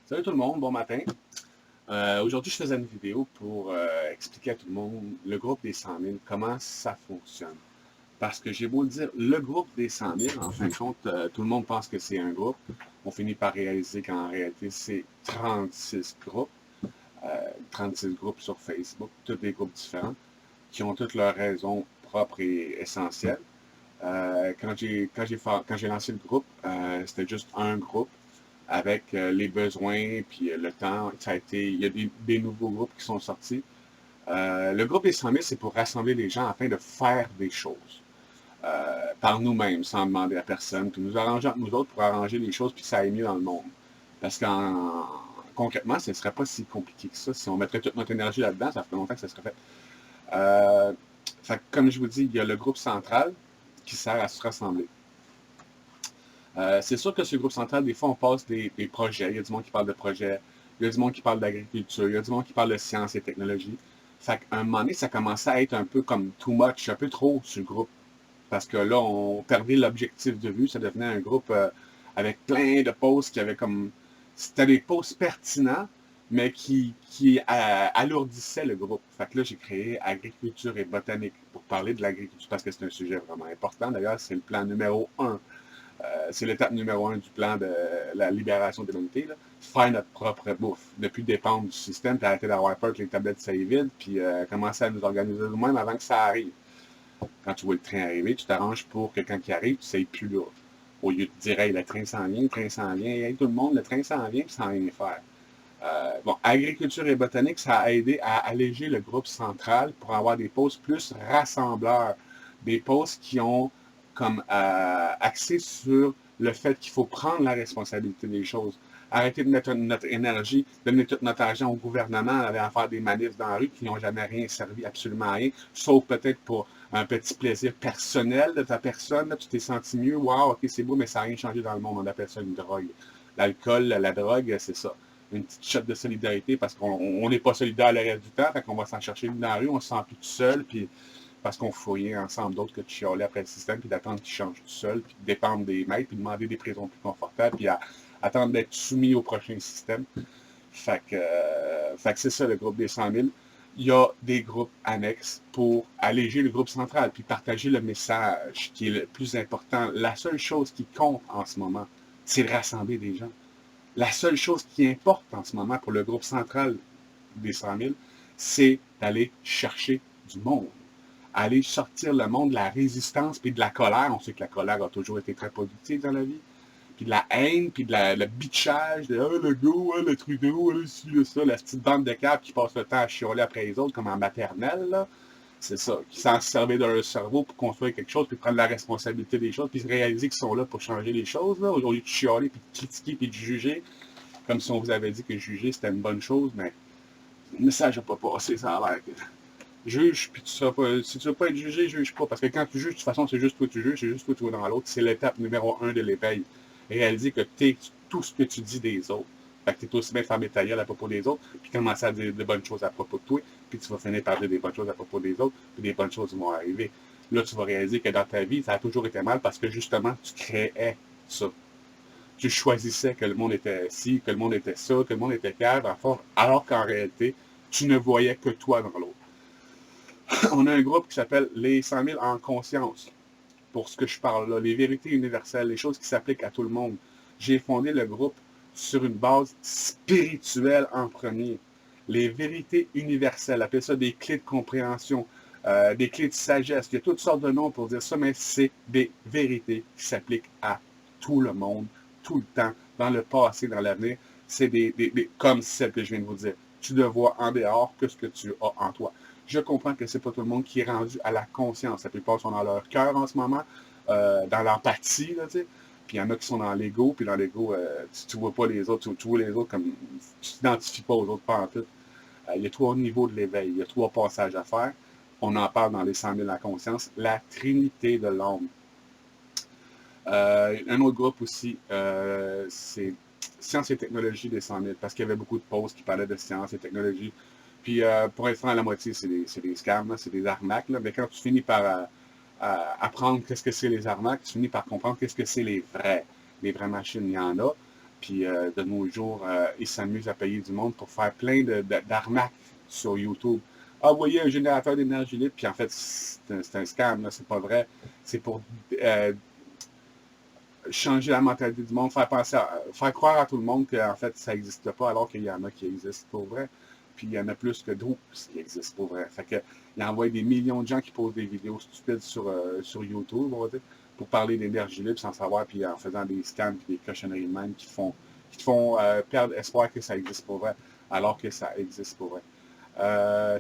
Salut tout le monde, bon matin. Aujourd'hui, je faisais une vidéo pour expliquer à tout le monde le groupe des 100 000, comment ça fonctionne. Parce que j'ai beau le dire, le groupe des 100 000, en fin de compte, tout le monde pense que c'est un groupe. On finit par réaliser qu'en réalité, c'est 36 groupes. 36 groupes sur Facebook, tous des groupes différents, qui ont toutes leurs raisons propres et essentielles. Quand j'ai lancé le groupe, c'était juste un groupe avec les besoins puis le temps. Il y a des nouveaux groupes qui sont sortis. Le groupe des 100 000, c'est pour rassembler les gens afin de faire des choses par nous-mêmes, sans demander à personne, puis nous arranger entre nous autres pour arranger les choses puis que ça aille mieux dans le monde. Parce qu'en concrètement, ce ne serait pas si compliqué que ça. Si on mettrait toute notre énergie là-dedans, ça ferait longtemps que ça serait fait. Euh, comme je vous dis, il y a le groupe central qui sert à se rassembler. C'est sûr que ce groupe central, des fois, on passe des projets. Il y a du monde qui parle de projets, il y a du monde qui parle d'agriculture, il y a du monde qui parle de sciences et technologies. Fait qu'à un moment donné, ça commençait à être un peu comme too much, un peu trop sur le groupe. Parce que là, on perdait l'objectif de vue. Ça devenait un groupe avec plein de posts qui avaient comme. C'était des posts pertinents, mais qui alourdissaient le groupe. Fait que là, j'ai créé Agriculture et Botanique pour parler de l'agriculture parce que c'est un sujet vraiment important. D'ailleurs, c'est le plan numéro 1. C'est l'étape numéro 1 du plan de la libération de l'humanité. Faire notre propre bouffe, ne plus dépendre du système, puis arrêter d'avoir peur que les tablettes soient vides, puis commencer à nous organiser nous-mêmes avant que ça arrive. Quand tu vois le train arriver, tu t'arranges pour que quand il arrive, tu ne sais plus là. Au lieu de dire, hey, le train s'en vient, le train s'en vient, hey, tout le monde, le train s'en vient, puis sans rien faire. Bon, agriculture et botanique, ça a aidé à alléger le groupe central pour avoir des postes plus rassembleurs, des postes qui ont comme axé sur le fait qu'il faut prendre la responsabilité des choses. Arrêter de mettre notre énergie, donner tout notre argent au gouvernement, aller en faire des manifs dans la rue qui n'ont jamais rien servi, absolument rien, sauf peut-être pour un petit plaisir personnel de ta personne. Là, tu t'es senti mieux, wow, ok, c'est beau, mais ça n'a rien changé dans le monde. On appelle ça une drogue. L'alcool, la drogue, c'est ça. Une petite shot de solidarité parce qu'on n'est pas solidaire le reste du temps, fait qu'on va s'en chercher une dans la rue, on se sent plus tout seul, puis parce qu'on ne faut rien ensemble d'autre que de chialer après le système, puis d'attendre qu'il change tout seul, puis de dépendre des maîtres, puis demander des prisons plus confortables, puis attendre d'être soumis au prochain système. Fait que c'est ça le groupe des 100 000. Il y a des groupes annexes pour alléger le groupe central, puis partager le message qui est le plus important. La seule chose qui compte en ce moment, c'est de rassembler des gens. La seule chose qui importe en ce moment pour le groupe central des 100 000, c'est d'aller chercher du monde. Aller sortir le monde de la résistance puis de la colère. On sait que la colère a toujours été très productive dans la vie. Puis de la haine, puis de le bitchage, de le go, le Trudeau, le ci, le ça, la petite bande de câbles qui passe le temps à chialer après les autres comme en maternelle, là. C'est ça, qui s'en servir de leur cerveau pour construire quelque chose, puis prendre la responsabilité des choses, puis réaliser qu'ils sont là pour changer les choses, là, au lieu de chialer, puis de critiquer, puis de juger, comme si on vous avait dit que juger c'était une bonne chose, mais le message n'a pas passé, ça a l'air que juge, puis tu seras pas, si tu veux pas être jugé, juge pas, parce que quand tu juges, de toute façon, c'est juste toi tu juges, c'est juste toi tu vas dans l'autre, c'est l'étape numéro 1 de l'éveil. Réaliser que tu es tout ce que tu dis des autres. Fait que tu es aussi bien fermer ta gueule à propos des autres, puis commencer à dire de bonnes choses à propos de toi, puis tu vas finir par dire des bonnes choses à propos des autres, puis des bonnes choses vont arriver. Là, tu vas réaliser que dans ta vie, ça a toujours été mal parce que justement, tu créais ça. Tu choisissais que le monde était ci, que le monde était ça, que le monde était calme, alors qu'en réalité, tu ne voyais que toi dans l'autre. On a un groupe qui s'appelle les 100 000 en conscience. Pour ce que je parle là, les vérités universelles, les choses qui s'appliquent à tout le monde. J'ai fondé le groupe sur une base spirituelle en premier. Les vérités universelles, appelez ça des clés de compréhension, des clés de sagesse. Il y a toutes sortes de noms pour dire ça, mais c'est des vérités qui s'appliquent à tout le monde, tout le temps, dans le passé, dans l'avenir. C'est comme celle que je viens de vous dire. Tu ne vois en dehors que ce que tu as en toi. Je comprends que c'est pas tout le monde qui est rendu à la conscience. La plupart sont dans leur cœur en ce moment, dans l'empathie, là, tu sais. Puis il y en a qui sont dans l'ego, puis dans l'ego, tu vois pas les autres, tu vois les autres comme tu t'identifies pas aux autres pas en tout. Il y a 3 niveaux de l'éveil, il y a 3 passages à faire. On en parle dans les 100 000 en conscience. La trinité de l'homme. Un autre groupe aussi, c'est sciences et technologies des 100 000, parce qu'il y avait beaucoup de posts qui parlaient de sciences et technologies. Puis pour être franc, à la moitié, c'est des scams, c'est des arnaques. Là. Mais quand tu finis par apprendre qu'est-ce que c'est les arnaques, tu finis par comprendre qu'est-ce que c'est les vraies machines. Il y en a. Puis de nos jours, ils s'amusent à payer du monde pour faire plein d'arnaques sur YouTube. Ah, vous voyez un générateur d'énergie libre, puis en fait, c'est un scam, là, c'est pas vrai. C'est pour euh, changer la mentalité du monde, faire croire à tout le monde qu'en fait, ça n'existe pas, alors qu'il y en a qui existent pour vrai. Puis il y en a plus que d'autres qui existent pour vrai. Fait que, il envoie des millions de gens qui posent des vidéos stupides sur YouTube, on va dire, pour parler d'énergie libre sans savoir, puis en faisant des scams et des cochonneries de même qui te font perdre espoir que ça existe pour vrai, alors que ça existe pour vrai.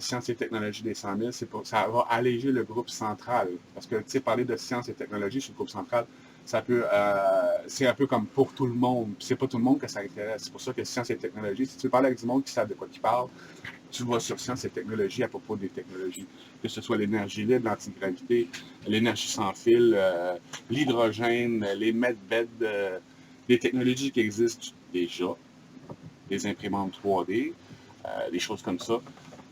Sciences et technologies des 100 000, ça va alléger le groupe central. Parce que, tu sais, parler de sciences et technologies sur le groupe central, c'est un peu comme pour tout le monde. Puis c'est pas tout le monde que ça intéresse. C'est pour ça que sciences et technologies, si tu veux parler avec du monde qui savent de quoi ils parlent, tu vas sur sciences et technologies à propos des technologies. Que ce soit l'énergie libre, l'antigravité, l'énergie sans fil, l'hydrogène, les medbeds, des technologies qui existent déjà, des imprimantes 3D, des choses comme ça.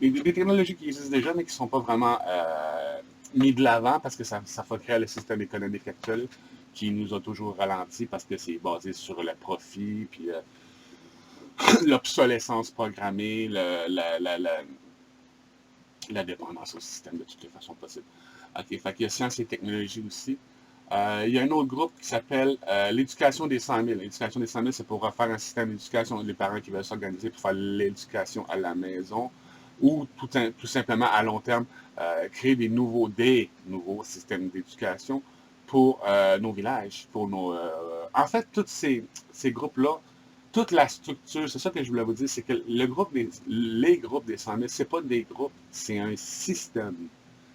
Des technologies qui existent déjà, mais qui ne sont pas vraiment mis de l'avant parce que ça créer le système économique actuel qui nous a toujours ralenti parce que c'est basé sur le profit, puis l'obsolescence programmée, la dépendance au système de toutes les façons possibles. OK, fait qu'il y a sciences et technologies aussi. Il y a un autre groupe qui s'appelle l'éducation des 100 000. L'éducation des 100 000, c'est pour refaire un système d'éducation, les parents qui veulent s'organiser pour faire l'éducation à la maison ou tout simplement à long terme créer des nouveaux systèmes d'éducation pour nos villages, pour en fait, tous ces groupes-là, toute la structure, c'est ça que je voulais vous dire, c'est que les groupes des 100 000, c'est pas des groupes, c'est un système.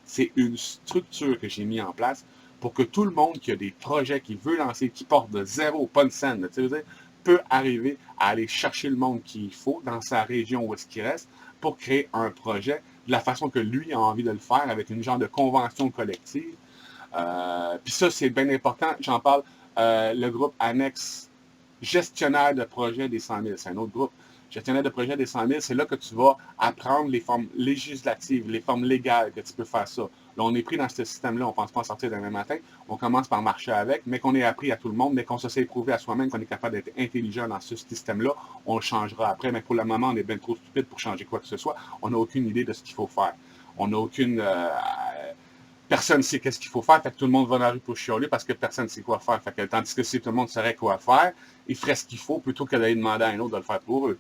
C'est une structure que j'ai mis en place pour que tout le monde qui a des projets, qui veut lancer, qui porte de zéro, pas de scène, tu sais, peut arriver à aller chercher le monde qu'il faut dans sa région où est-ce qu'il reste pour créer un projet de la façon que lui a envie de le faire avec une genre de convention collective. Puis ça, c'est bien important. J'en parle, le groupe annexe gestionnaire de projet des 100 000. C'est un autre groupe. Gestionnaire de projet des 100 000, c'est là que tu vas apprendre les formes législatives, les formes légales que tu peux faire ça. Là, on est pris dans ce système-là, on ne pense pas en sortir demain matin. On commence par marcher avec, mais qu'on ait appris à tout le monde, mais qu'on se s'est prouvé à soi-même qu'on est capable d'être intelligent dans ce système-là. On le changera après, mais pour le moment, on est bien trop stupide pour changer quoi que ce soit. On n'a aucune idée de ce qu'il faut faire. On n'a aucune personne ne sait qu'est-ce qu'il faut faire, fait que tout le monde va dans la rue pour chialer parce que personne ne sait quoi faire. Fait que, tandis que si tout le monde saurait quoi faire, ils feraient ce qu'il faut plutôt que d'aller demander à un autre de le faire pour eux.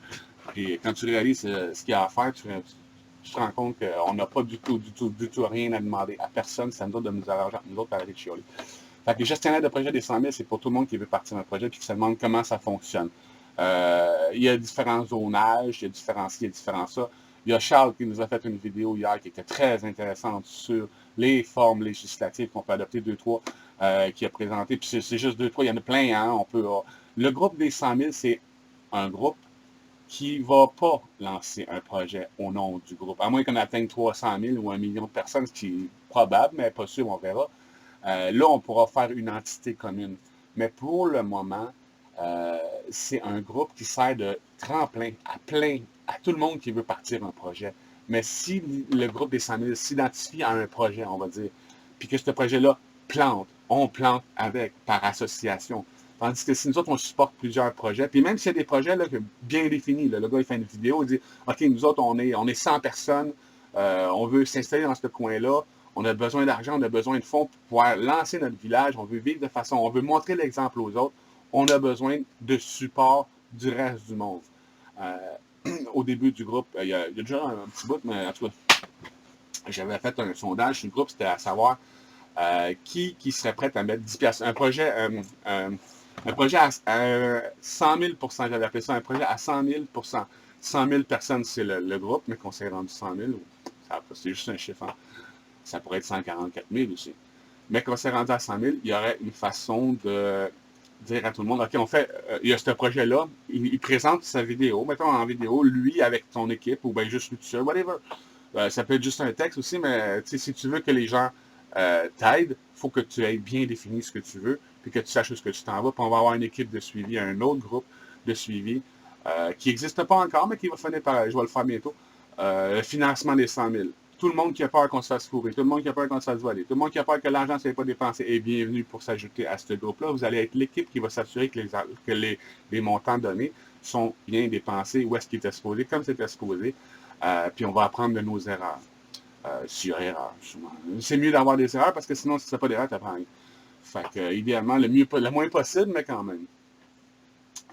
Et quand tu réalises ce qu'il y a à faire, tu te rends compte qu'on n'a pas du tout rien à demander à personne. C'est à nous autres de nous arranger, nous autres, pour aller chialer. Fait que les gestionnaires de projet des 100 000, c'est pour tout le monde qui veut partir d'un projet et qui se demande comment ça fonctionne. Il y a différents zonages, il y a différents ci, il y a différents ça. Il y a Charles qui nous a fait une vidéo hier qui était très intéressante sur les formes législatives qu'on peut adopter, 2-3, qui a présenté. Puis c'est juste 2-3, il y en a plein. Hein, le groupe des 100 000, c'est un groupe qui ne va pas lancer un projet au nom du groupe. À moins qu'on atteigne 300 000 ou 1 million de personnes, ce qui est probable, mais pas sûr, on verra. Là, on pourra faire une entité commune. Mais pour le moment, c'est un groupe qui sert de tremplin à tout le monde qui veut partir un projet. Mais si le groupe des 100 000 s'identifie à un projet, on va dire, puis que ce projet-là plante, on plante avec, par association. Tandis que si nous autres, on supporte plusieurs projets, puis même s'il y a des projets là, bien définis, là, le gars il fait une vidéo, il dit OK, nous autres, on est 100 personnes, on veut s'installer dans ce coin-là, on a besoin d'argent, on a besoin de fonds pour pouvoir lancer notre village, on veut vivre de façon, on veut montrer l'exemple aux autres, on a besoin de support du reste du monde. Au début du groupe, il y a déjà un petit bout, mais en tout cas, j'avais fait un sondage sur le groupe, c'était à savoir qui serait prêt à mettre 10 piastres. Un projet à 100 000 j'avais appelé ça un projet à 100 000 100 000 personnes, c'est le groupe, mais qu'on s'est rendu 100 000, c'est juste un chiffre. Hein. Ça pourrait être 144 000 aussi. Mais quand on s'est rendu à 100 000, il y aurait une façon de dire à tout le monde, OK, il y a ce projet-là, il présente sa vidéo, mettons en vidéo, lui avec ton équipe, ou bien juste lui tout seul, whatever. Ça peut être juste un texte aussi, mais si tu veux que les gens t'aident, il faut que tu aies bien défini ce que tu veux, puis que tu saches où ce que tu t'en vas, puis on va avoir une équipe de suivi, un autre groupe de suivi, qui n'existe pas encore, mais qui va finir par, je vais le faire bientôt, le financement des 100 000. Tout le monde qui a peur qu'on se fasse fourrer, tout le monde qui a peur qu'on se fasse voler, tout le monde qui a peur que l'argent ne soit pas dépensé est bienvenu pour s'ajouter à ce groupe-là. Vous allez être l'équipe qui va s'assurer que les montants donnés sont bien dépensés où est-ce qu'ils étaient supposés, comme c'était supposé. Puis on va apprendre de nos erreurs. Sur erreur, souvent. C'est mieux d'avoir des erreurs parce que sinon, si tu ne fais pas d'erreur, tu n'apprends rien. Fait que, idéalement, le moins possible, mais quand même.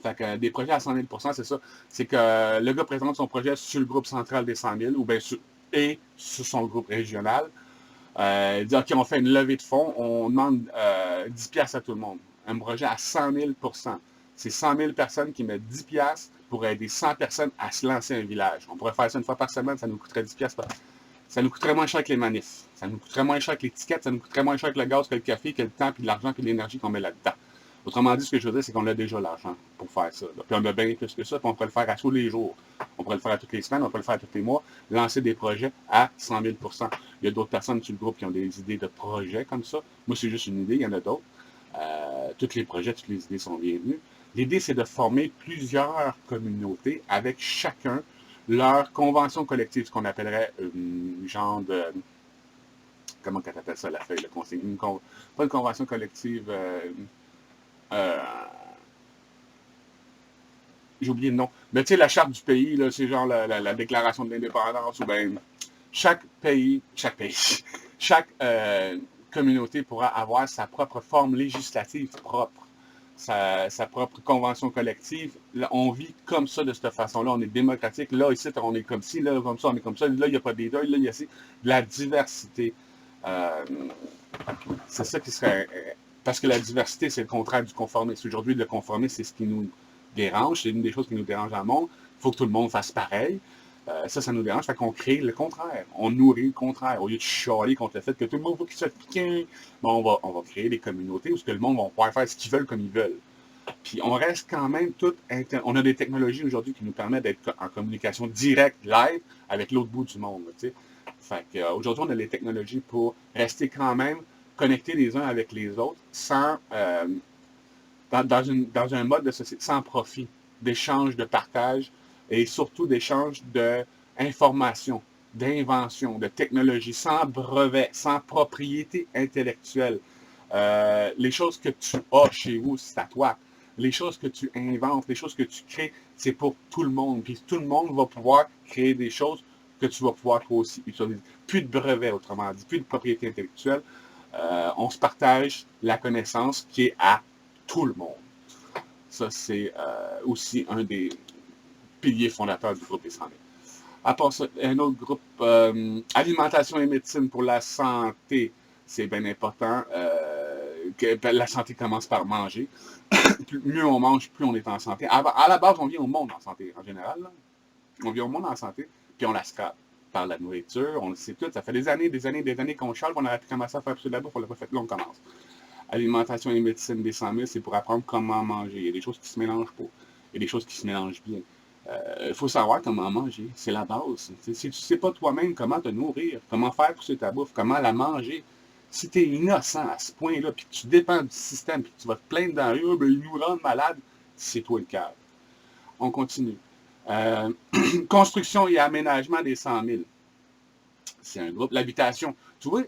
Fait que des projets à 100 000 %, c'est ça. C'est que le gars présente son projet sur le groupe central des 100 000 ou bien sur son groupe régional. Il dit, OK, on fait une levée de fonds, on demande 10 piastres à tout le monde. Un projet à 100 000 %. C'est 100 000 personnes qui mettent 10 piastres pour aider 100 personnes à se lancer un village. On pourrait faire ça une fois par semaine, ça nous coûterait 10 piastres ça nous coûterait moins cher que les manifs. Ça nous coûterait moins cher que les tickets, ça nous coûterait moins cher que le gaz, que le café, que le temps, puis l'argent, puis l'énergie qu'on met là-dedans. Autrement dit, ce que je veux dire, c'est qu'on a déjà l'argent pour faire ça. Là. Puis on a bien plus que ça, puis on pourrait le faire à tous les jours. On pourrait le faire à toutes les semaines, on pourrait le faire à tous les mois, lancer des projets à 100 000 %. Il y a d'autres personnes sur le groupe qui ont des idées de projets comme ça. Moi, c'est juste une idée, il y en a d'autres. Tous les projets, toutes les idées sont bienvenues. L'idée, c'est de former plusieurs communautés avec chacun leur convention collective, ce qu'on appellerait genre de... Comment tu appelles ça, la feuille, le conseil? Pas une convention collective... j'ai oublié le nom. Mais tu sais, la charte du pays, c'est genre la déclaration de l'indépendance, ou bien chaque communauté pourra avoir sa propre forme législative propre. Sa propre convention collective. Là, on vit comme ça, de cette façon-là. On est démocratique. Là, ici, on est comme ci. Là, comme ça, on est comme ça. Là, il n'y a pas des deux. Là, il y a de la diversité. C'est ça qui serait... Parce que la diversité, c'est le contraire du conformisme. Aujourd'hui, le conformisme, c'est ce qui nous dérange. C'est une des choses qui nous dérange dans le monde. Il faut que tout le monde fasse pareil. Ça nous dérange. Fait qu'on crée le contraire. On nourrit le contraire. Au lieu de chialer contre le fait que tout le monde veut qu'il soit piquant, bon, on va créer des communautés où que le monde va pouvoir faire ce qu'ils veulent comme ils veulent. Puis on reste quand même tout... On a des technologies aujourd'hui qui nous permettent d'être en communication directe, live, avec l'autre bout du monde. Tu sais. Fait qu'aujourd'hui, on a les technologies pour rester quand même connectés les uns avec les autres sans... dans un mode de société, sans profit, d'échange, de partage, et surtout d'échange d'informations, d'inventions, de technologies, sans brevet, sans propriété intellectuelle. Les choses que tu as chez vous, c'est à toi. Les choses que tu inventes, les choses que tu crées, c'est pour tout le monde. Puis tout le monde va pouvoir créer des choses que tu vas pouvoir toi aussi utiliser. Plus de brevets, autrement dit, plus de propriété intellectuelle. On se partage la connaissance qui est à tout le monde. Ça, c'est aussi un des piliers fondateurs du groupe des 100 000. À part ça, un autre groupe, alimentation et médecine pour la santé, c'est bien important. La santé commence par manger. Mieux on mange, plus on est en santé. À la base, on vient au monde en santé, en général. Là. On vient au monde en santé, puis on la scrape par la nourriture. On le sait tout. Ça fait des années qu'on charle, on aurait pu commencer à faire pousser de la bouffe, on l'a pas fait. Là, on commence. Alimentation et médecine des 100 000, c'est pour apprendre comment manger. Il y a des choses qui se mélangent pas. Il y a des choses qui se mélangent bien. Il faut savoir comment manger. C'est la base. Si tu ne sais pas toi-même comment te nourrir, comment faire pousser ta bouffe, comment la manger, si tu es innocent à ce point-là, puis que tu dépends du système, puis que tu vas te plaindre dans la rue, ben, ils nous rendent malades, c'est toi le cœur. On continue. Construction et aménagement des 100 000. C'est un groupe. L'habitation. Tu vois,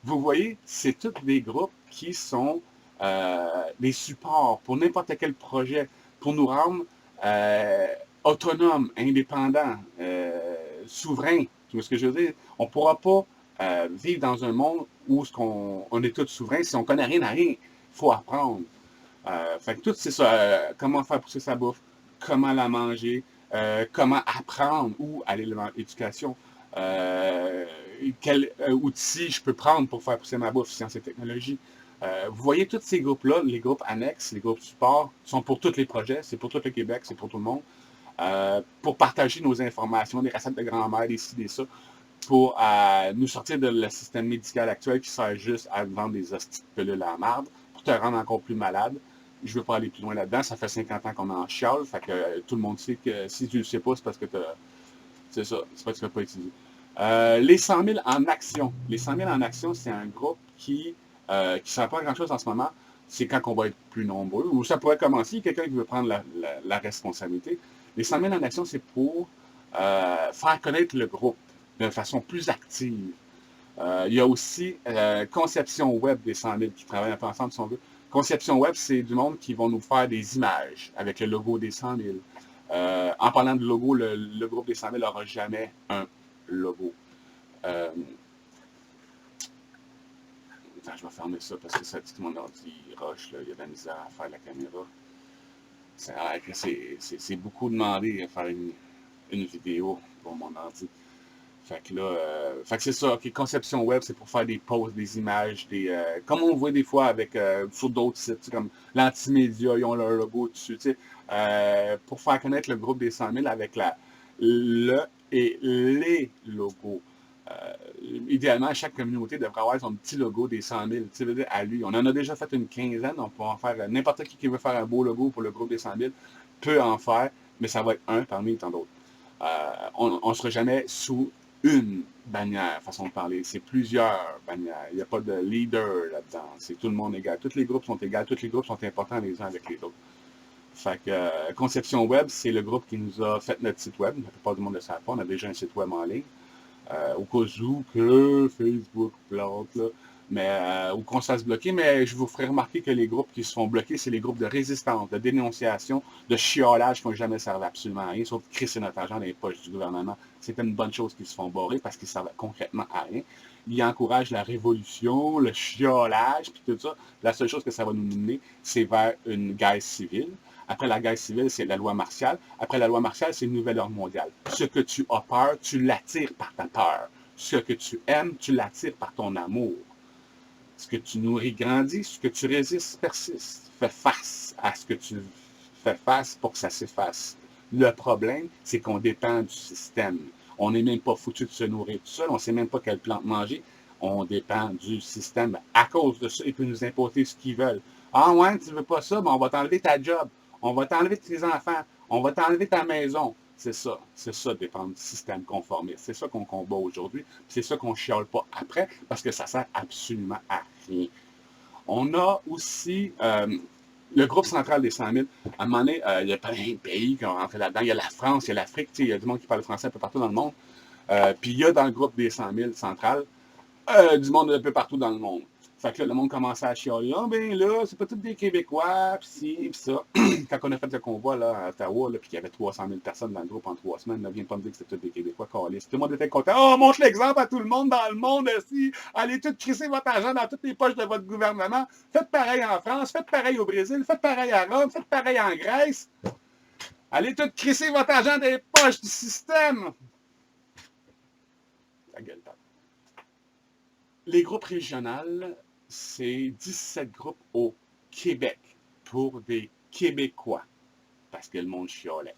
vous voyez, c'est tous des groupes qui sont des supports pour n'importe quel projet, pour nous rendre autonomes, indépendants, souverains. Tu vois ce que je veux dire? On ne pourra pas vivre dans un monde où on est tous souverains si on ne connaît rien à rien. Il faut apprendre. Fait que tout, c'est ça. Comment faire pousser sa bouffe, comment la manger, comment apprendre, où aller l'éducation. Quel outil je peux prendre pour faire pousser ma bouffe, sciences et technologies. Vous voyez tous ces groupes-là, les groupes annexes, les groupes support, sont pour tous les projets, c'est pour tout le Québec, c'est pour tout le monde, pour partager nos informations, des recettes de grand-mère, des ci, des ça, pour nous sortir de le système médical actuel qui sert juste à vendre des hosties de pilules à la marde, pour te rendre encore plus malade. Je ne veux pas aller plus loin là-dedans, ça fait 50 ans qu'on en chiale, fait que tout le monde sait que si tu ne le sais pas, c'est parce que c'est ça, c'est parce que tu ne l'as pas utilisé. Les 100 000 en action. Les 100 000 en action, c'est un groupe qui ne sert pas à grand-chose en ce moment. C'est quand on va être plus nombreux. Ou ça pourrait commencer, il y a quelqu'un qui veut prendre la responsabilité. Les 100 000 en action, c'est pour faire connaître le groupe. de façon plus active. Il y a aussi Conception Web des 100 000 qui travaillent un peu ensemble, si on veut. Conception Web, c'est du monde qui vont nous faire des images avec le logo des 100 000. En parlant de logo, le groupe des 100 000 n'aura jamais un logo. Euh, Attends, je vais fermer ça parce que ça dit que mon ordi rush, là. Il y a de la misère à faire la caméra. C'est beaucoup demandé à faire une vidéo pour mon ordi. Fait que là, fait que c'est ça. OK, conception web, c'est pour faire des posts, des images, comme on voit des fois avec sur d'autres sites, comme l'Antimédia, ils ont leur logo dessus, tu sais, pour faire connaître le groupe des 100 000 avec le et les logos. Euh, Idéalement, chaque communauté devrait avoir son petit logo des 100 000, tu sais, à lui. On en a déjà fait une quinzaine, on peut en faire, n'importe qui veut faire un beau logo pour le groupe des 100 000 peut en faire, mais ça va être un parmi tant d'autres. On ne sera jamais sous une bannière, façon de parler. C'est plusieurs bannières. Il n'y a pas de leader là-dedans. C'est tout le monde égal. Tous les groupes sont égaux. Tous les groupes sont importants les uns avec les autres. Fait que Conception Web, c'est le groupe qui nous a fait notre site web. La plupart du monde ne le savent pas. On a déjà un site web en ligne. Au cas où que Facebook plante, là. Mais, ou qu'on se fasse bloquer, mais je vous ferai remarquer que les groupes qui se font bloquer, c'est les groupes de résistance, de dénonciation, de chiolage qui n'ont jamais servi absolument à rien, sauf crisser notre argent dans les poches du gouvernement. C'est une bonne chose qu'ils se font barrer parce qu'ils servent concrètement à rien. Ils encouragent la révolution, le chiolage, puis tout ça. La seule chose que ça va nous mener, c'est vers une guerre civile. Après la guerre civile, c'est la loi martiale. Après la loi martiale, c'est une nouvelle ordre mondiale. Ce que tu as peur, tu l'attires par ta peur. Ce que tu aimes, tu l'attires par ton amour. Ce que tu nourris grandit, ce que tu résistes persiste. Fais face à ce que tu fais face pour que ça s'efface. Le problème, c'est qu'on dépend du système. On n'est même pas foutu de se nourrir tout seul, on ne sait même pas quelle plante manger. On dépend du système. À cause de ça, ils peuvent nous imposer ce qu'ils veulent. Ah ouais, tu veux pas ça, ben on va t'enlever ta job. On va t'enlever tes enfants. On va t'enlever ta maison. C'est ça, dépendre du système conformiste. C'est ça qu'on combat aujourd'hui. C'est ça qu'on ne chiale pas après, parce que ça sert absolument à rien. On a aussi le groupe central des 100 000. À un moment donné, il y a plein de pays qui ont rentré là-dedans. Il y a la France, il y a l'Afrique, il y a du monde qui parle français un peu partout dans le monde. Puis il y a dans le groupe des 100 000 central du monde un peu partout dans le monde. Fait que là, le monde commençait à chialer. Ah, ben là, c'est pas tous des Québécois, pis ci, pis ça. Quand on a fait le convoi là, à Ottawa, puis qu'il y avait 300 000 personnes dans le groupe en 3 semaines, ne viens pas me dire que c'était tous des Québécois calés. Tout le monde était content. Oh, montre l'exemple à tout le monde dans le monde aussi. Allez tout crisser votre argent dans toutes les poches de votre gouvernement. Faites pareil en France, faites pareil au Brésil, faites pareil à Rome, faites pareil en Grèce. Allez tout crisser votre argent dans les poches du système. La gueule, les groupes régionaux, c'est 17 groupes au Québec pour des Québécois, parce que le monde chiolait.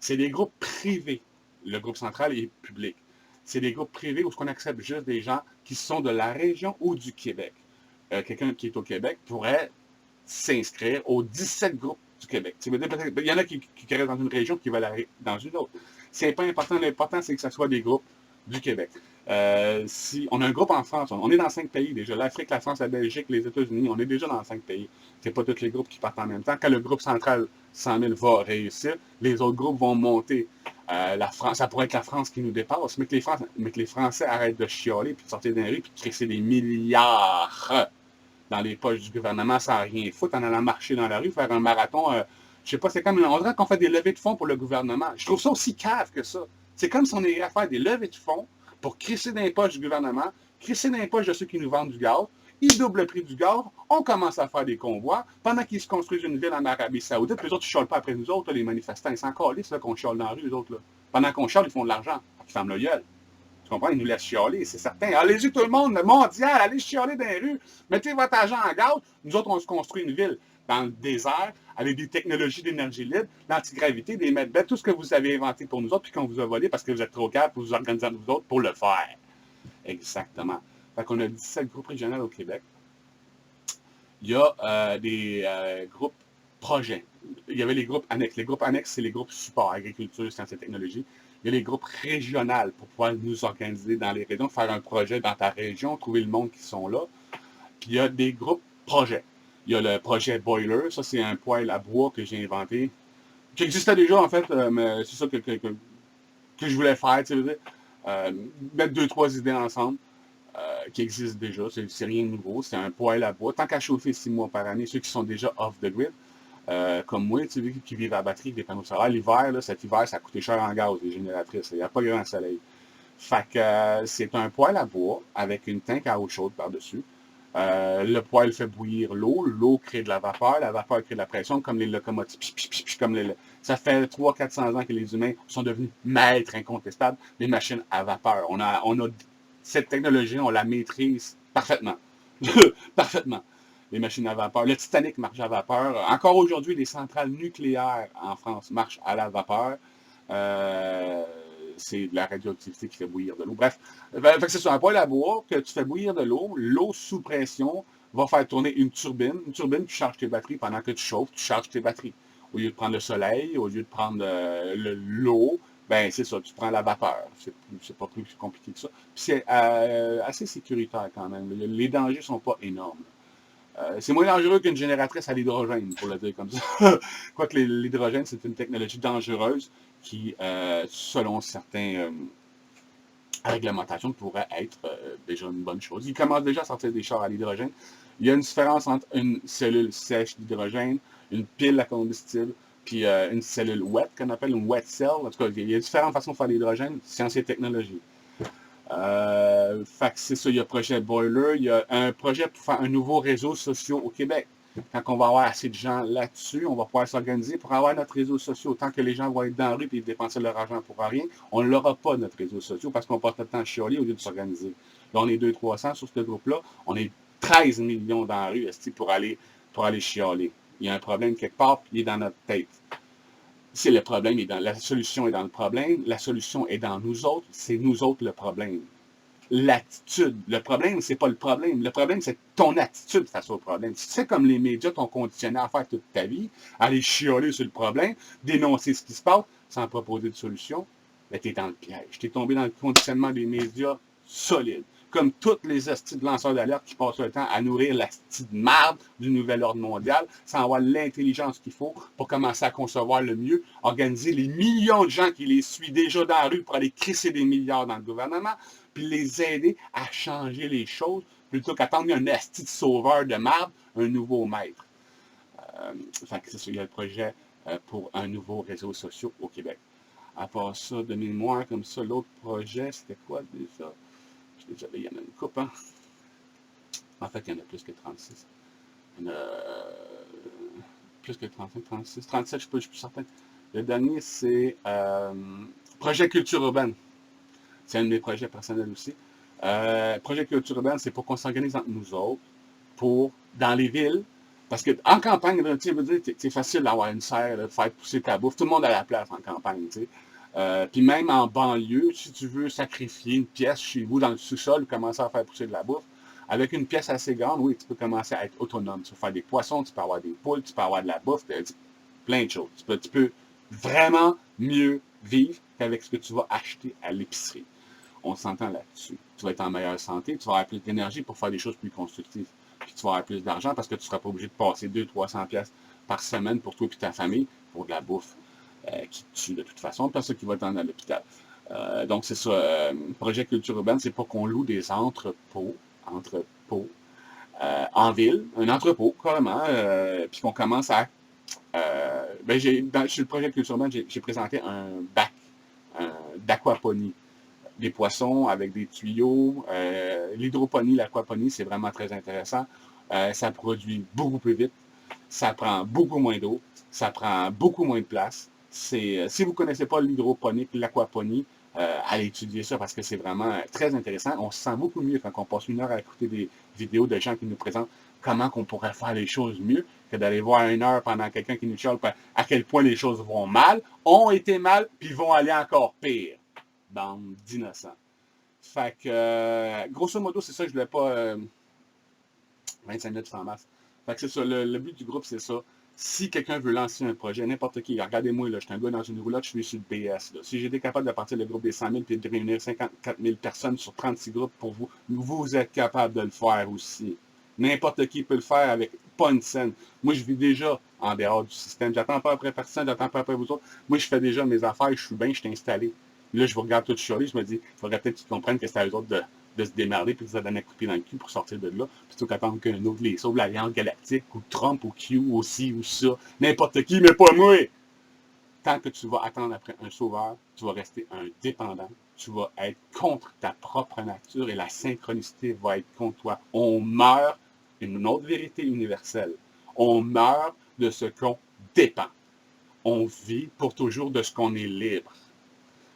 C'est des groupes privés. Le groupe central est public. C'est des groupes privés où on accepte juste des gens qui sont de la région ou du Québec. Quelqu'un qui est au Québec pourrait s'inscrire aux 17 groupes du Québec. Il y en a qui restent dans une région qui veulent aller dans une autre. C'est pas important. L'important, c'est que ce soit des groupes du Québec. Si on a un groupe en France, on est dans 5 pays déjà. L'Afrique, la France, la Belgique, les États-Unis, on est déjà dans 5 pays. C'est pas tous les groupes qui partent en même temps. Quand le groupe central 100 000 va réussir, les autres groupes vont monter. La France, ça pourrait être la France qui nous dépasse, mais que les Français arrêtent de chialer, puis de sortir dans les rues, puis de crisser des milliards dans les poches du gouvernement sans rien foutre, en allant marcher dans la rue, faire un marathon. Je sais pas, c'est comme, on dirait qu'on fait des levées de fonds pour le gouvernement. Je trouve ça aussi cave que ça. C'est comme si on irait faire des levées de fonds pour crisser dans les poches du gouvernement, crisser dans les poches de ceux qui nous vendent du gaz. Ils doublent le prix du gaz, on commence à faire des convois, pendant qu'ils se construisent une ville en Arabie Saoudite, les autres, ils ne chialent pas après nous autres, là, les manifestants, ils s'en calissent qu'on chiale dans la rue, les autres. Là. Pendant qu'on chiale, ils font de l'argent. Ils ferment le gueule. Tu comprends? Ils nous laissent chialer, c'est certain. Allez-y tout le monde, le mondial, allez chialer dans les rues, mettez votre argent en gaz. Nous autres, on se construit une ville dans le désert, avec des technologies d'énergie libre, l'antigravité, des medbeds, tout ce que vous avez inventé pour nous autres, puis qu'on vous a volé parce que vous êtes trop capable pour vous organiser à nous autres pour le faire. Exactement. Fait qu'on a 17 groupes régionaux au Québec. Il y a des groupes projets. Il y avait les groupes annexes. Les groupes annexes, c'est les groupes support, agriculture, sciences et technologies. Il y a les groupes régionaux pour pouvoir nous organiser dans les régions, faire un projet dans ta région, trouver le monde qui sont là. Puis il y a des groupes projets. Il y a le projet Boiler, ça c'est un poêle à bois que j'ai inventé, qui existait déjà en fait, mais c'est ça que je voulais faire, tu sais. Mettre deux, trois idées ensemble qui existent déjà, c'est rien de nouveau, c'est un poêle à bois. Tant qu'à chauffer 6 mois par année, ceux qui sont déjà off the grid, comme moi, tu sais, qui vivent à batterie avec des panneaux solaires, l'hiver, là, cet hiver, ça a coûté cher en gaz, les génératrices. Il n'y a pas grand soleil. Fait que c'est un poêle à bois avec une tank à eau chaude par-dessus. Le poêle fait bouillir l'eau crée de la vapeur crée de la pression, comme les locomotives. Ça fait 300-400 ans que les humains sont devenus maîtres incontestables des machines à vapeur. On a cette technologie, on la maîtrise parfaitement. Parfaitement. Les machines à vapeur. Le Titanic marche à vapeur. Encore aujourd'hui, les centrales nucléaires en France marchent à la vapeur. Euh, c'est de la radioactivité qui fait bouillir de l'eau. Bref, fait que c'est sur un poêle à bois que tu fais bouillir de l'eau. L'eau sous pression va faire tourner une turbine. Une turbine qui charge tes batteries pendant que tu chauffes, tu charges tes batteries. Au lieu de prendre le soleil, au lieu de prendre l'eau, ben c'est ça, tu prends la vapeur. C'est pas plus compliqué que ça. Puis c'est assez sécuritaire quand même. Les dangers ne sont pas énormes. C'est moins dangereux qu'une génératrice à l'hydrogène, pour le dire comme ça. Quoique l'hydrogène, c'est une technologie dangereuse qui, selon certaines réglementations, pourrait être déjà une bonne chose. Il commence déjà à sortir des chars à l'hydrogène. Il y a une différence entre une cellule sèche d'hydrogène, une pile à combustible, puis une cellule wet, qu'on appelle une wet cell. En tout cas, il y a différentes façons de faire l'hydrogène, science et technologie. Fait que c'est ça, il y a projet Boiler, il y a un projet pour faire un nouveau réseau social au Québec. Quand on va avoir assez de gens là-dessus, on va pouvoir s'organiser pour avoir notre réseau social. Tant que les gens vont être dans la rue et dépenser leur argent pour rien, on ne l'aura pas, notre réseau social, parce qu'on passe le temps à chialer au lieu de s'organiser. Là, on est 200-300 sur ce groupe-là. On est 13 millions dans la rue pour aller chialer. Il y a un problème quelque part, puis il est dans notre tête. C'est le problème, la solution est dans le problème, la solution est dans nous autres, c'est nous autres le problème. L'attitude. Le problème, c'est pas le problème. Le problème, c'est ton attitude face au problème. Tu sais, comme les médias t'ont conditionné à faire toute ta vie, aller chialer sur le problème, dénoncer ce qui se passe, sans proposer de solution, ben, t'es dans le piège. T'es tombé dans le conditionnement des médias solide. Comme toutes les hosties de lanceurs d'alerte qui passent le temps à nourrir la hostie de marde du nouvel ordre mondial, sans avoir l'intelligence qu'il faut pour commencer à concevoir le mieux, organiser les millions de gens qui les suivent déjà dans la rue pour aller crisser des milliards dans le gouvernement, puis les aider à changer les choses, plutôt qu'attendre un hostie de sauveur de marde, un nouveau maître. Fait que c'est ça, il y a le projet pour un nouveau réseau social au Québec. À part ça, de mémoire comme ça, l'autre projet, c'était quoi déjà? Je suis désolé, il y en a une coupe, hein? En fait, il y en a plus que 36. Il y en a plus que 35, 36, 37, je suis plus certain. Le dernier, c'est Projet Culture Urbaine. C'est un de mes projets personnels aussi. Projet Culture Urbaine, c'est pour qu'on s'organise entre nous autres, dans les villes. Parce qu'en campagne, c'est facile d'avoir une serre, de faire pousser ta bouffe. Tout le monde a la place en campagne, tu sais. Puis même en banlieue, si tu veux sacrifier une pièce chez vous dans le sous-sol, commencer à faire pousser de la bouffe, avec une pièce assez grande, oui, tu peux commencer à être autonome. Tu peux faire des poissons, tu peux avoir des poules, tu peux avoir de la bouffe, plein de choses. Tu peux vraiment mieux vivre qu'avec ce que tu vas acheter à l'épicerie. On s'entend là-dessus. Tu vas être en meilleure santé, tu vas avoir plus d'énergie pour faire des choses plus constructives. Puis tu vas avoir plus d'argent parce que tu ne seras pas obligé de passer 200-300$ par semaine pour toi et ta famille pour de la bouffe qui te tue de toute façon, pas ça qui va t'en à l'hôpital. Donc c'est ça, projet culture urbaine, c'est pour qu'on loue des entrepôts en ville, un entrepôt carrément, puis qu'on commence à... sur le projet culture urbaine, j'ai présenté un bac d'aquaponie. Des poissons avec des tuyaux. L'hydroponie, l'aquaponie, c'est vraiment très intéressant. Ça produit beaucoup plus vite. Ça prend beaucoup moins d'eau. Ça prend beaucoup moins de place. Si vous ne connaissez pas l'hydroponie, l'aquaponie, allez étudier ça parce que c'est vraiment très intéressant. On se sent beaucoup mieux quand on passe une heure à écouter des vidéos de gens qui nous présentent comment on pourrait faire les choses mieux que d'aller voir une heure pendant quelqu'un qui nous chiale à quel point les choses vont mal, ont été mal, puis vont aller encore pire. Bande d'innocents. Fait que, grosso modo, c'est ça que je voulais pas 25 minutes sans masse. Fait que c'est ça, le but du groupe, c'est ça. Si quelqu'un veut lancer un projet, n'importe qui, regardez-moi, là, je suis un gars dans une roulotte, je suis sur le BS. Là. Si j'étais capable de partir le groupe des 100 000 et de réunir 54 000 personnes sur 36 groupes pour vous, vous êtes capable de le faire aussi. N'importe qui peut le faire avec pas une scène. Moi, je vis déjà en dehors du système. J'attends pas après personne, j'attends pas après vous autres. Moi, je fais déjà mes affaires, je suis bien, je suis installé. Là, je vous regarde tout chialer, je me dis, il faudrait peut-être qu'ils comprennent que c'est à eux autres de se démerder puis de se donner un coup de pied dans le cul pour sortir de là, plutôt qu'attendre qu'un autre les sauve, l'Alliance Galactique, ou Trump, ou Q, ou ci, ou ça, n'importe qui, mais pas moi! Tant que tu vas attendre après un sauveur, tu vas rester un dépendant, tu vas être contre ta propre nature et la synchronicité va être contre toi. On meurt, une autre vérité universelle, on meurt de ce qu'on dépend. On vit pour toujours de ce qu'on est libre.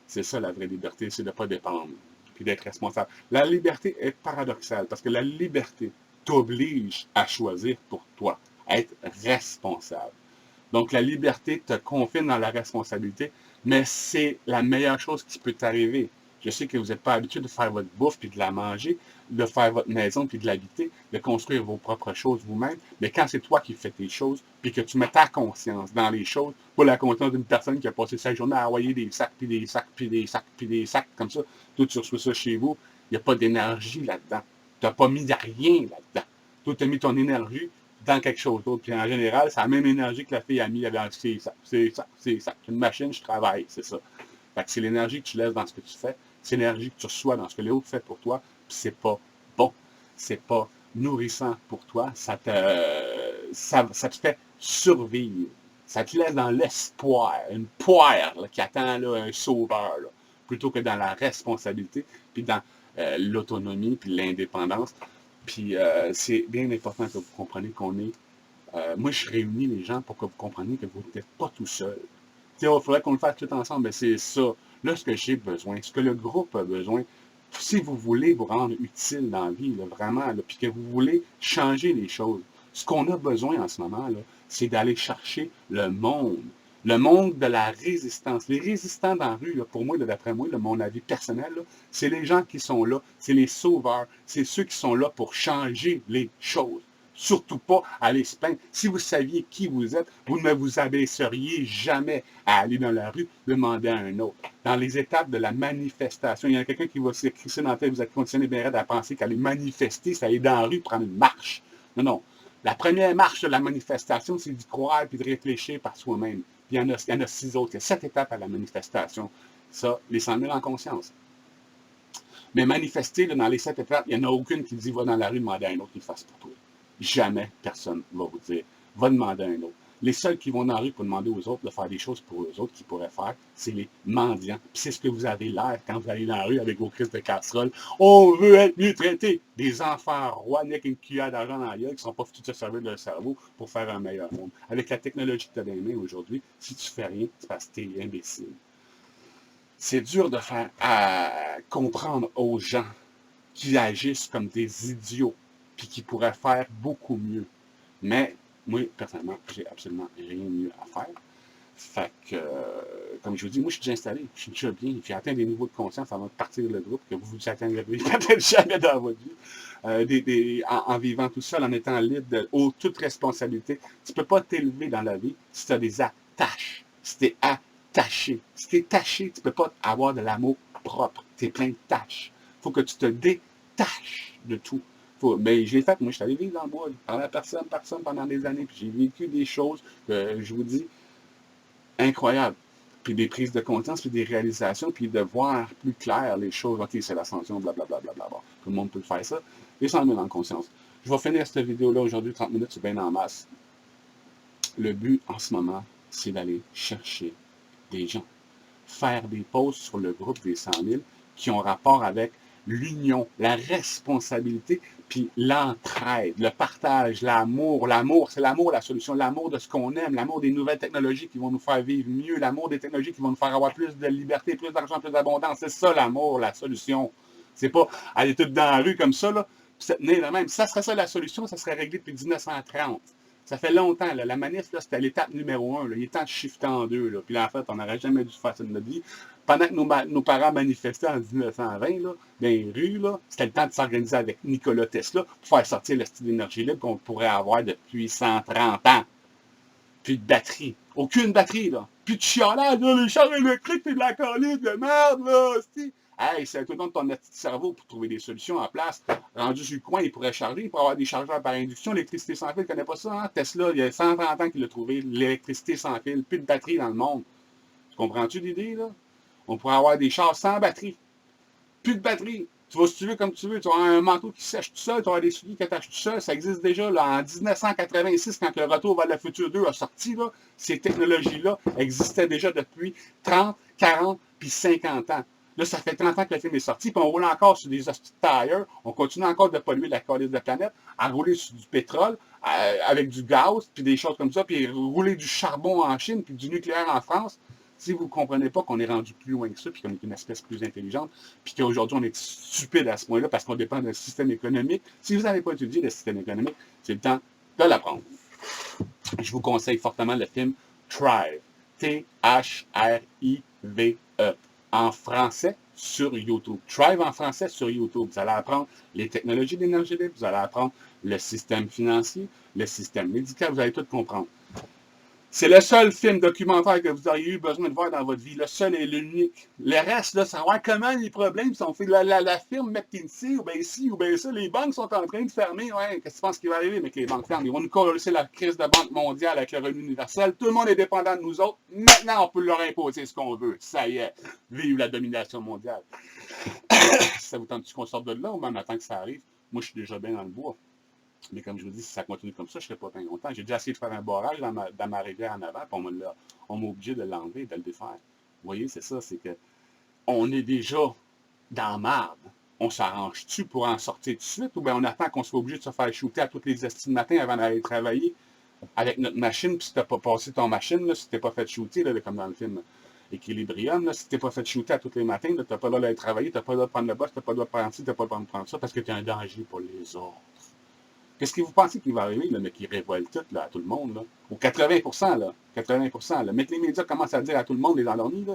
C'est ça la vraie liberté, c'est de ne pas dépendre, puis d'être responsable. La liberté est paradoxale, parce que la liberté t'oblige à choisir pour toi, à être responsable. Donc, la liberté te confine dans la responsabilité, mais c'est la meilleure chose qui peut t'arriver. Je sais que vous n'êtes pas habitué de faire votre bouffe puis de la manger, de faire votre maison puis de l'habiter, de construire vos propres choses vous-même, mais quand c'est toi qui fais tes choses, puis que tu mets ta conscience dans les choses, pas la conscience d'une personne qui a passé sa journée à envoyer des sacs, puis des sacs, puis des sacs, puis des sacs, comme ça, tout tu reçois ça chez vous, il n'y a pas d'énergie là-dedans. Tu n'as pas mis rien là-dedans. Toi, tu as mis ton énergie dans quelque chose d'autre. Puis en général, c'est la même énergie que la fille a mis dans c'est ça, c'est ça, c'est ça. Une machine, je travaille, c'est ça. Fait que c'est l'énergie que tu laisses dans ce que tu fais, c'est l'énergie que tu reçois dans ce que l'autre fait pour toi, puis c'est pas bon. C'est pas nourrissant pour toi. Ça te fait survivre. Ça te laisse dans l'espoir, une poire là, qui attend là, un sauveur, là, plutôt que dans la responsabilité, puis dans l'autonomie, puis l'indépendance. Puis c'est bien important que vous compreniez qu'on est. Moi, je réunis les gens pour que vous compreniez que vous n'êtes pas tout seul. Il faudrait qu'on le fasse tout ensemble, mais c'est ça. Là, ce que j'ai besoin, ce que le groupe a besoin, si vous voulez vous rendre utile dans la vie, là, vraiment, là, puis que vous voulez changer les choses, ce qu'on a besoin en ce moment, là, c'est d'aller chercher le monde de la résistance. Les résistants dans la rue, là, pour moi, d'après moi, mon avis personnel, là, c'est les gens qui sont là, c'est les sauveurs, c'est ceux qui sont là pour changer les choses. Surtout pas aller se plaindre. Si vous saviez qui vous êtes, vous ne vous abaisseriez jamais à aller dans la rue demander à un autre. Dans les étapes de la manifestation, il y a quelqu'un qui va se crisser dans la tête, vous êtes conditionné bien raide à penser qu'aller manifester, c'est aller dans la rue prendre une marche. Non, non. La première marche de la manifestation, c'est d'y croire et de réfléchir par soi-même. Puis il y en a 6 autres. Il y a 7 étapes à la manifestation. Ça, les 100 000 en conscience. Mais manifester, là, dans les 7 étapes, il n'y en a aucune qui dit va dans la rue demander à un autre qu'il fasse pour toi. Jamais personne ne va vous dire va demander à un autre. Les seuls qui vont dans la rue pour demander aux autres de faire des choses pour eux autres qu'ils pourraient faire, c'est les mendiants. Puis c'est ce que vous avez l'air quand vous allez dans la rue avec vos crises de casserole. On veut être mieux traité. Des enfants rois avec une cuillère d'argent dans la gueule qui ne sont pas foutus de se servir de leur cerveau pour faire un meilleur monde. Avec la technologie que tu as dans les mains aujourd'hui, si tu fais rien, c'est parce que tu es imbécile. C'est dur de faire comprendre aux gens qui agissent comme des idiots puis qui pourraient faire beaucoup mieux. Mais moi, personnellement, j'ai absolument rien mieux à faire. Fait que, comme je vous dis, moi, je suis déjà installé, je suis déjà bien, j'ai atteint des niveaux de conscience avant de partir le groupe que vous atteindrez peut-être jamais dans votre vie. En vivant tout seul, en étant libre de toute responsabilité. Tu ne peux pas t'élever dans la vie si tu as des attaches, si tu es attaché. Si tu es taché, tu ne peux pas avoir de l'amour propre. Tu es plein de tâches. Il faut que tu te détaches de tout. Ben, je l'ai fait, moi, je suis allé vivre dans le bois, je parlais à personne pendant des années, puis j'ai vécu des choses que, je vous dis, incroyables. Puis des prises de conscience, puis des réalisations, puis de voir plus clair les choses. OK, c'est l'ascension, blablabla. Tout le monde peut faire ça. Et 100 000 en conscience. Je vais finir cette vidéo-là aujourd'hui, 30 minutes, c'est bien en masse. Le but, en ce moment, c'est d'aller chercher des gens. Faire des posts sur le groupe des 100 000 qui ont rapport avec l'union, la responsabilité, puis l'entraide, le partage, l'amour. L'amour, c'est l'amour la solution. L'amour de ce qu'on aime, l'amour des nouvelles technologies qui vont nous faire vivre mieux, l'amour des technologies qui vont nous faire avoir plus de liberté, plus d'argent, plus d'abondance. C'est ça l'amour, la solution. C'est pas aller tout dans la rue comme ça, là, puis se tenir là même. Si ça serait ça la solution, ça serait réglé depuis 1930. Ça fait longtemps, là. La manif, là, c'était l'étape numéro 1. Là. Il est temps de shifter en 2. Là. Puis là, en fait, on n'aurait jamais dû faire ça de notre vie. Pendant que nos parents manifestaient en 1920, là, dans les rues, là, c'était le temps de s'organiser avec Nikola Tesla pour faire sortir le style d'énergie libre qu'on pourrait avoir depuis 130 ans. Plus de batterie. Aucune batterie, là. Plus de chialage, là. Les chars électriques, c'est de la calice de merde, là. Hey, c'est tout le monde de ton petit cerveau pour trouver des solutions en place. Rendu sur le coin, il pourrait charger, il pourrait avoir des chargeurs par induction. L'électricité sans fil, il ne connaît pas ça, hein? Tesla, il y a 130 ans qu'il a trouvé l'électricité sans fil. Plus de batterie dans le monde. Tu comprends-tu l'idée, là? On pourrait avoir des chars sans batterie. Plus de batterie. Tu vas si tu veux comme tu veux. Tu vas avoir un manteau qui sèche tout seul, tu vas avoir des souliers qui attachent tout seul. Ça existe déjà là, en 1986, quand le Retour vers le futur 2 a sorti. Là, ces technologies-là existaient déjà depuis 30, 40 puis 50 ans. Là, ça fait 30 ans que le film est sorti, puis on roule encore sur des hosties de tires. On continue encore de polluer la calice de la planète, à rouler sur du pétrole, avec du gaz, puis des choses comme ça, puis rouler du charbon en Chine, puis du nucléaire en France. Si vous ne comprenez pas qu'on est rendu plus loin que ça, puis qu'on est une espèce plus intelligente, puis qu'aujourd'hui on est stupide à ce point-là parce qu'on dépend d'un système économique, si vous n'avez pas étudié le système économique, c'est le temps de l'apprendre. Je vous conseille fortement le film Thrive. T-H-R-I-V-E. En français sur YouTube. Thrive en français sur YouTube. Vous allez apprendre les technologies d'énergie libre, vous allez apprendre le système financier, le système médical, vous allez tout comprendre. C'est le seul film documentaire que vous auriez eu besoin de voir dans votre vie. Le seul et l'unique. Le reste, là, savoir comment les problèmes sont faits. La firme McKinsey, ou bien ci, ou bien ça, les banques sont en train de fermer. Ouais, qu'est-ce que tu penses qui va arriver avec les banques ferment? Ils vont nous coller la crise de banque mondiale avec le revenu universel. Tout le monde est dépendant de nous autres. Maintenant, on peut leur imposer ce qu'on veut. Ça y est. Vive la domination mondiale. Ça vous tente qu'on sorte de là ou même attend que ça arrive? Moi, je suis déjà bien dans le bois. Mais comme je vous dis, si ça continue comme ça, je ne serai pas bien longtemps. J'ai déjà essayé de faire un barrage dans ma rivière en avant, puis on m'a obligé de l'enlever, de le défaire. Vous voyez, c'est ça, c'est que on est déjà dans la marde. On s'arrange-tu pour en sortir tout de suite, ou bien on attend qu'on soit obligé de se faire shooter à toutes les estis de matin avant d'aller travailler avec notre machine, puis si tu n'as pas passé ton machine, là, si tu n'es pas fait shooter, là, comme dans le film Equilibrium, là, si tu n'es pas fait shooter à tous les matins, tu n'as pas le droit d'aller travailler, tu n'as pas le droit de prendre le boss, tu n'as pas le droit de prendre ci, tu n'as pas le droit de prendre ça, parce que tu es un danger pour les autres. Qu'est-ce que vous pensez qu'il va arriver, là, mais qui révolte tout, là, à tout le monde, là? Au 80%, là. 80%, là. Mais que les médias commencent à dire à tout le monde, les endormis, là,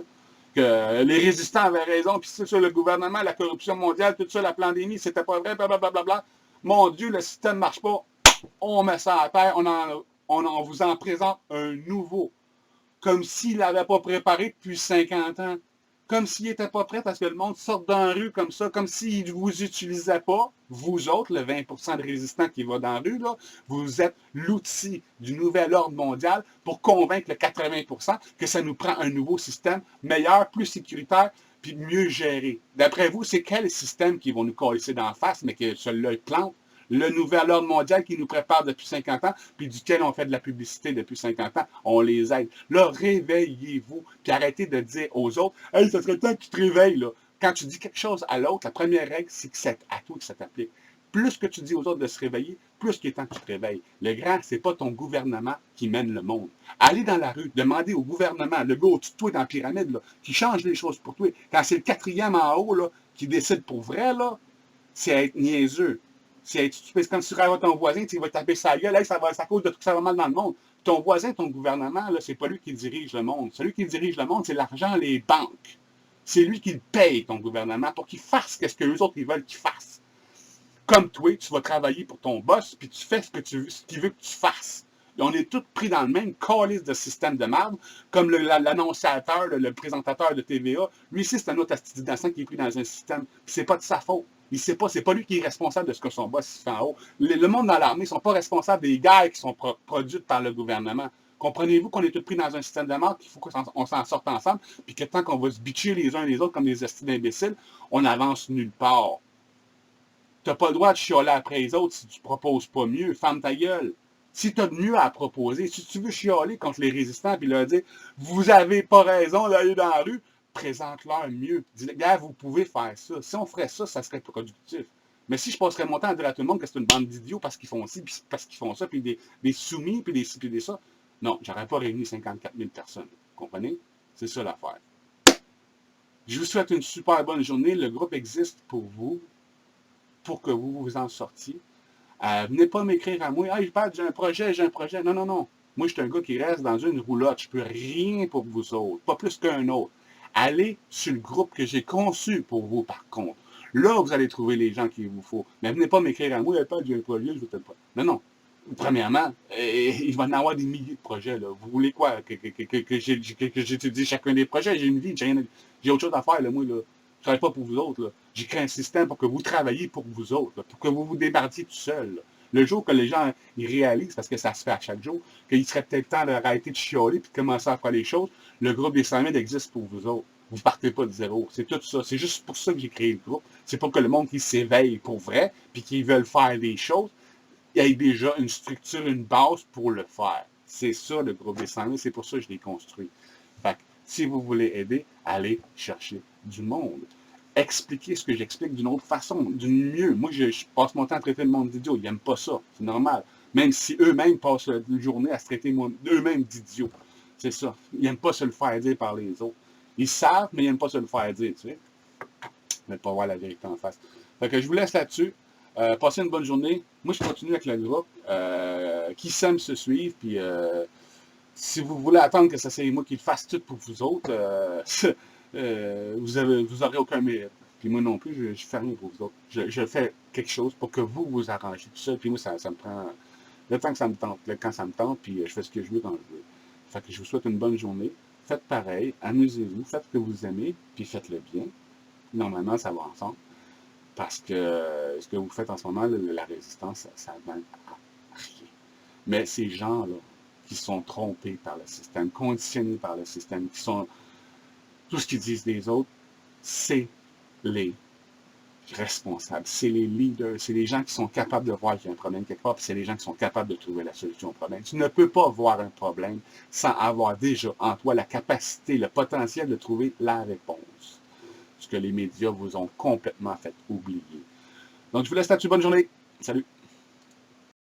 que les résistants avaient raison, puis c'est sur le gouvernement, la corruption mondiale, tout ça, la pandémie, c'était pas vrai, blablabla. Mon Dieu, le système ne marche pas. On met ça à terre, on vous en présente un nouveau. Comme s'il l'avait pas préparé depuis 50 ans. Comme s'il n'était pas prêt parce que le monde sort dans la rue comme ça, comme s'il ne vous utilisait pas, vous autres, le 20% de résistants qui va dans la rue, là, vous êtes l'outil du nouvel ordre mondial pour convaincre le 80% que ça nous prend un nouveau système meilleur, plus sécuritaire, puis mieux géré. D'après vous, c'est quel système qui vont nous coller d'en face, mais que celui-là, il plante? Le nouvel ordre mondial qui nous prépare depuis 50 ans, puis duquel on fait de la publicité depuis 50 ans, on les aide. Là, réveillez-vous, puis arrêtez de dire aux autres, « Hey, ça serait temps que tu te réveilles, là. » Quand tu dis quelque chose à l'autre, la première règle, c'est que c'est à toi que ça t'applique. Plus que tu dis aux autres de se réveiller, plus qu'il est temps que tu te réveilles. Le grand, c'est pas ton gouvernement qui mène le monde. Allez dans la rue, demandez au gouvernement, le gars au-dessus de toi dans la pyramide, là, qui change les choses pour toi. Quand c'est le quatrième en haut, là, qui décide pour vrai, là, c'est être niaiseux. C'est comme si tu regardes ton voisin, tu vas taper sa gueule, hey, ça cause de tout ça va mal dans le monde. Ton voisin, ton gouvernement, là, c'est pas lui qui dirige le monde. Celui qui dirige le monde, c'est l'argent, les banques. C'est lui qui paye ton gouvernement pour qu'il fasse ce que les autres ils veulent qu'il fasse. Comme toi, tu vas travailler pour ton boss, puis tu fais ce qu'il veut que tu fasses. Et on est tous pris dans le même calice de système de merde, comme l'annonciateur, le présentateur de TVA. Lui ici, c'est un autre innocent qui est pris dans un système. Puis c'est pas de sa faute. Il sait pas, c'est pas lui qui est responsable de ce que son boss fait en haut. Le monde dans l'armée ne sont pas responsables des guerres qui sont produites par le gouvernement. Comprenez-vous qu'on est tous pris dans un système de mort, qu'il faut qu'on s'en sorte ensemble, puis que tant qu'on va se bitcher les uns les autres comme des estis d'imbéciles, on n'avance nulle part. Tu n'as pas le droit de chialer après les autres si tu ne proposes pas mieux. Ferme ta gueule. Si tu as de mieux à proposer, si tu veux chialer contre les résistants et leur dire « Vous n'avez pas raison d'aller dans la rue », présente-leur mieux. Dis-le, gars, vous pouvez faire ça. Si on ferait ça, ça serait productif. Mais si je passerais mon temps à dire à tout le monde que c'est une bande d'idiots parce qu'ils font ci, puis parce qu'ils font ça, puis des soumis, puis des ci, puis des ça, non, j'aurais pas réuni 54 000 personnes. Vous comprenez? C'est ça l'affaire. Je vous souhaite une super bonne journée. Le groupe existe pour vous, pour que vous vous en sortiez. Venez pas m'écrire à moi, « Hey, j'ai un projet. » Non, non, non. Moi, je suis un gars qui reste dans une roulotte. Je peux rien pour vous autres, pas plus qu'un autre. Allez sur le groupe que j'ai conçu pour vous, par contre. Là, vous allez trouver les gens qu'il vous faut. Mais venez pas m'écrire à moi, « J'ai un projet, je veux peut-être pas. » Non, non. Premièrement, il va y en avoir des milliers de projets. Là. Vous voulez quoi? Que j'étudie chacun des projets? J'ai une vie, j'ai autre chose à faire, là, moi. Là. Je ne travaille pas pour vous autres. Là. J'ai créé un système pour que vous travailliez pour vous autres, là, pour que vous vous débardiez tout seul. Là. Le jour que les gens ils réalisent, parce que ça se fait à chaque jour, qu'il serait peut-être temps d'arrêter de chialer et de commencer à faire les choses, le groupe des 100 000 existe pour vous autres. Vous partez pas de zéro. C'est tout ça. C'est juste pour ça que j'ai créé le groupe. C'est pour que le monde qui s'éveille pour vrai, puis qui veulent faire des choses, il y ait déjà une structure, une base pour le faire. C'est ça le groupe des 100 000. C'est pour ça que je l'ai construit. Fait que, si vous voulez aider, allez chercher du monde. Expliquer ce que j'explique d'une autre façon, d'une mieux. Moi, je passe mon temps à traiter le monde d'idiot. Ils n'aiment pas ça. C'est normal. Même si eux-mêmes passent la journée à se traiter eux-mêmes d'idiots. C'est ça. Ils n'aiment pas se le faire dire par les autres. Ils savent, mais ils n'aiment pas se le faire dire, tu sais. Mais pas voir la vérité en face. Fait que je vous laisse là-dessus. Passez une bonne journée. Moi, je continue avec le groupe. Qui s'aime se suivre. Puis, si vous voulez attendre que ça soit moi qui le fasse tout pour vous autres, vous aurez aucun mérite. Puis moi non plus, je fais rien pour vous autres. Je fais quelque chose pour que vous vous arrangez tout ça. Puis moi, ça me prend le temps que ça me tente. Quand ça me tente, puis je fais ce que je veux quand je veux. Fait que je vous souhaite une bonne journée. Faites pareil, amusez-vous, faites ce que vous aimez, puis faites-le bien. Normalement, ça va ensemble. Parce que ce que vous faites en ce moment, la résistance, ça ne mène à rien. Mais ces gens-là, qui sont trompés par le système, conditionnés par le système, qui sont tout ce qu'ils disent des autres, c'est les responsables, c'est les leaders, c'est les gens qui sont capables de voir qu'il y a un problème quelque part, puis c'est les gens qui sont capables de trouver la solution au problème. Tu ne peux pas voir un problème sans avoir déjà en toi la capacité, le potentiel de trouver la réponse. Ce que les médias vous ont complètement fait oublier. Donc, je vous laisse là-dessus. Bonne journée. Salut.